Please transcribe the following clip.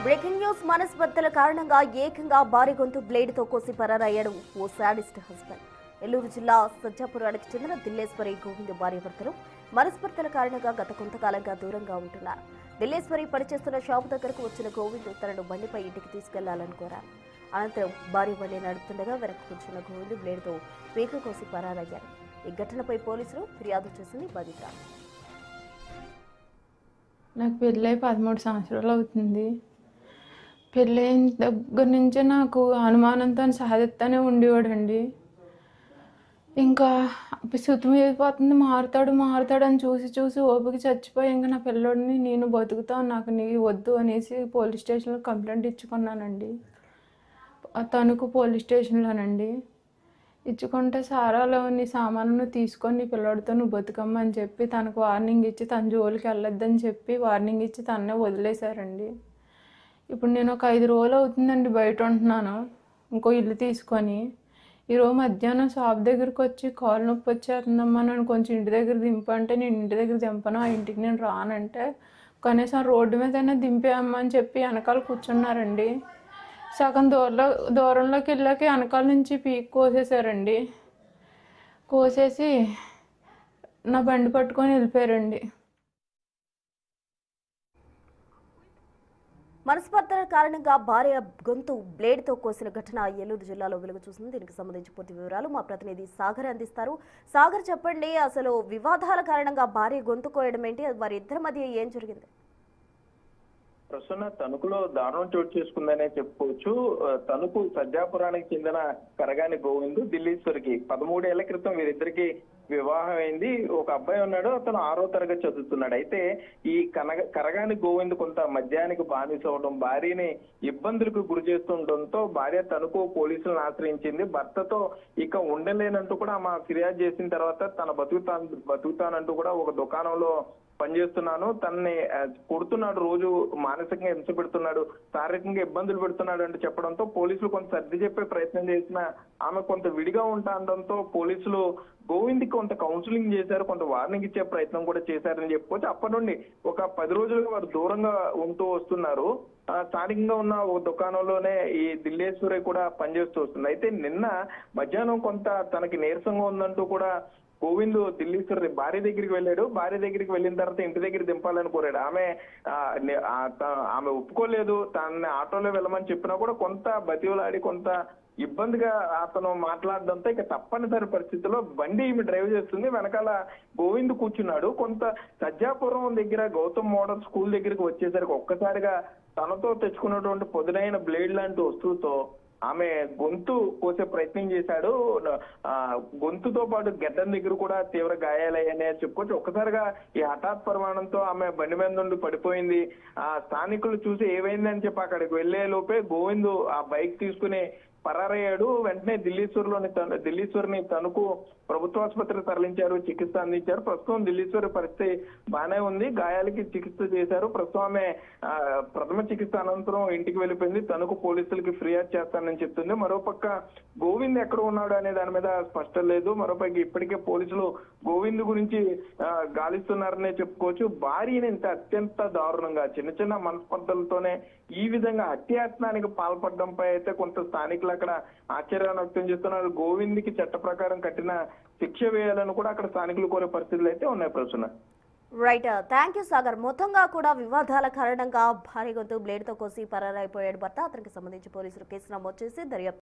Breaking news మనస్పర్ధల కారణంగా ఏకంగా భారీ గొంతు బ్లేడ్ తో కోసి పరారయ్యాడు ఓ సాడిస్ట్ హస్బెండ్. నెల్లూరు జిల్లా సజ్జాపురానికి చెందిన దిల్లేశ్వరి గోవింద్ భార్యాభర్తలు మనస్పర్ధల కారణంగా గత కొంతకాలంగా దూరంగా ఉంటున్నారు. దిల్లేశ్వరి పనిచేస్తున్న షాపు దగ్గరకు వచ్చిన గోవింద్ తనను బండిపై ఇంటికి తీసుకెళ్లాలని కోరారు. అనంతరం భార్య బండి నడుపుతుండగా వెనక్కి కూర్చున్న గోవింద్ బ్లేడ్ తో పీక కోసి పరారయ్యారు. ఈ ఘటనపై పోలీసులు ఫిర్యాదు చేసింది బాధితురాలు. నాకు పెళ్ళై 13 సంవత్సరాలు అవుతుంది. పెళ్ళైన దగ్గర నుంచే నాకు అనుమానంతో సాధిస్తూనే ఉండేవాడండి. ఇంకా సుతం అయిపోతుంది, మారుతాడు అని చూసి ఓపిక చచ్చిపోయి ఇంకా నా పిల్లోడిని నేను బతుకుతాను, నాకు నీ వద్దు అనేసి పోలీస్ స్టేషన్లో కంప్లైంట్ ఇచ్చుకున్నానండి. తణుకు పోలీస్ స్టేషన్లోనండి. ఇచ్చుకుంటే సారాలోని సామాను తీసుకొని పిల్లోడితో నువ్వు బతుకమ్మని చెప్పి తనకు వార్నింగ్ ఇచ్చి తన జోలికి వెళ్ళొద్దని చెప్పి వార్నింగ్ ఇచ్చి తన్నే వదిలేశారండి. ఇప్పుడు నేను ఒక 5 రోజులు అవుతుందండి బయట ఉంటున్నాను, ఇంకో ఇల్లు తీసుకొని. ఈరోజు మధ్యాహ్నం షాప్ దగ్గరికి వచ్చి కాలు నొప్పి వచ్చేస్తుందమ్మా, నన్ను కొంచెం ఇంటి దగ్గర దింపంటే నేను ఇంటి దగ్గర దింపను, ఆ ఇంటికి నేను రానంటే కనీసం రోడ్డు మీదైనా దింపేయమ్మా అని చెప్పి వెనకాల కూర్చున్నారండి. సగం దూరంలోకి వెళ్ళాక వెనకాల నుంచి పీక్ కోసేసారండి. కోసేసి నా బండి పట్టుకొని వెళ్ళిపోయారండి. మనస్పర్ధల కారణంగా భార్య గొంతు బ్లేడ్ తో కోసిన ఘటన ఏలూరు జిల్లాలో వెలుగు చూసింది. దీనికి సంబంధించి పూర్తి వివరాలు మా ప్రతినిధి సాగర్ అందిస్తారు. సాగర్, చెప్పండి, అసలు వివాదాల కారణంగా భార్య గొంతు కోయడం ఏంటి, వారి ఇద్దరి మధ్య ఏం జరిగింది? ప్రస్తుతం తణుకులో దారుణం చోటు చేసుకుందనే చెప్పుకోవచ్చు. తణుకు సజ్జాపురానికి చెందిన కరగాని గోవింద్ దిల్లీశ్వరికి 13 ఏళ్ల క్రితం వీరిద్దరికి వివాహం అయింది. ఒక అబ్బాయి ఉన్నాడు, అతను 6వ తరగతి చదువుతున్నాడు. అయితే ఈ కరగాని గోవింద్ కొంత మద్యానికి బానిస అవడం, భార్యని ఇబ్బందులకు గురి చేస్తుండటంతో భార్య తణుకు పోలీసులను ఆశ్రయించింది. భర్తతో ఇక ఉండలేనంటూ కూడా ఆమె ఫిర్యాదు చేసిన తర్వాత తన బతుకుతానంటూ కూడా ఒక దుకాణంలో పనిచేస్తున్నాను, తనని కొడుతున్నాడు, రోజు మానసికంగా హింస పెడుతున్నాడు, శారీరకంగా ఇబ్బందులు పెడుతున్నాడు అంటూ చెప్పడంతో పోలీసులు కొంత సర్ది చెప్పే ప్రయత్నం చేసిన ఆమె కొంత విడిగా ఉంటా అనడంతో పోలీసులు గోవింద్కి కొంత కౌన్సిలింగ్ చేశారు, కొంత వార్నింగ్ ఇచ్చే ప్రయత్నం కూడా చేశారని చెప్పుకోవచ్చు. అప్పటి నుండి ఒక 10 రోజులుగా వారు దూరంగా ఉంటూ వస్తున్నారు. స్థానికంగా ఉన్న ఒక దుకాణంలోనే ఈ దిల్లేశ్వరి కూడా పనిచేస్తూ వస్తుంది. అయితే నిన్న మధ్యాహ్నం కొంత తనకి నీరసంగా ఉందంటూ కూడా గోవింద్ దిల్లీశ్వరి భార్య దగ్గరికి వెళ్ళాడు. భార్య దగ్గరికి వెళ్ళిన తర్వాత ఇంటి దగ్గర దింపాలని కోరాడు. ఆమె ఒప్పుకోలేదు. తనని ఆటోలో వెళ్ళమని చెప్పినా కూడా కొంత బతివులాడి కొంత ఇబ్బందిగా అతను మాట్లాడడంతో ఇక తప్పనిసరి పరిస్థితిలో బండి ఈమె డ్రైవ్ చేస్తుంది, వెనకాల గోవింద్ కూర్చున్నాడు. కొంత సజ్జాపురం దగ్గర గౌతమ్ మోడల్ స్కూల్ దగ్గరికి వచ్చేసరికి ఒక్కసారిగా తనతో తెచ్చుకున్నటువంటి పొదునైన బ్లేడ్ లాంటి వస్తువుతో ఆమె గొంతు కోసే ప్రయత్నం చేశాడు. గొంతుతో పాటు గడ్డం దగ్గర కూడా తీవ్ర గాయాలయ్యాయని చెప్పుకోవచ్చు. ఒక్కసారిగా ఈ హఠాత్ పరిమాణంతో ఆమె బండి మీద నుండి పడిపోయింది. స్థానికులు చూసి ఏమైందని చెప్పి అక్కడికి వెళ్లే లోపే గోవింద్ ఆ బైక్ తీసుకుని పరారయ్యాడు. వెంటనే దిల్లీశ్వరిని తణుకు ప్రభుత్వ ఆసుపత్రికి తరలించారు, చికిత్స అందించారు. ప్రస్తుతం దిల్లీశ్వరి పరిస్థితి బాగానే ఉంది, గాయాలకి చికిత్స చేశారు. ప్రస్తుతం ఆమె ప్రథమ చికిత్స అనంతరం ఇంటికి వెళ్ళిపోయింది. తణుకు పోలీసులకి ఫిర్యాదు చేస్తానని చెప్తుంది. మరోపక్క గోవింద్ ఎక్కడ ఉన్నాడు అనే దాని మీద స్పష్టం లేదు. మరోపక్క ఇప్పటికే పోలీసులు గోవింద్ గురించి గాలిస్తున్నారనే చెప్పుకోవచ్చు. భార్యని ఇంత అత్యంత దారుణంగా చిన్న మనస్పర్ధలతోనే ఈ విధంగా హత్యాయత్నానికి పాల్పడడంపై అయితే కొంత స్థానికులు అక్కడ ఆశ్చర్యాన్ని వ్యక్తం చేస్తున్నారు. గోవింద్కి చట్ట ప్రకారం కఠిన శిక్ష వేయాలని కూడా అక్కడ స్థానికులు కోరే పరిస్థితులు అయితే ఉన్నాయి. ప్రశ్న రైట్, థ్యాంక్ యూ సాగర్. మొత్తంగా కూడా వివాదాల కారణంగా భారీ గొంతు బ్లేడ్ తో కోసి పరారైపోయాడు భర్త. అతనికి సంబంధించి పోలీసులు కేసు నమోదు చేసి దర్యాప్తు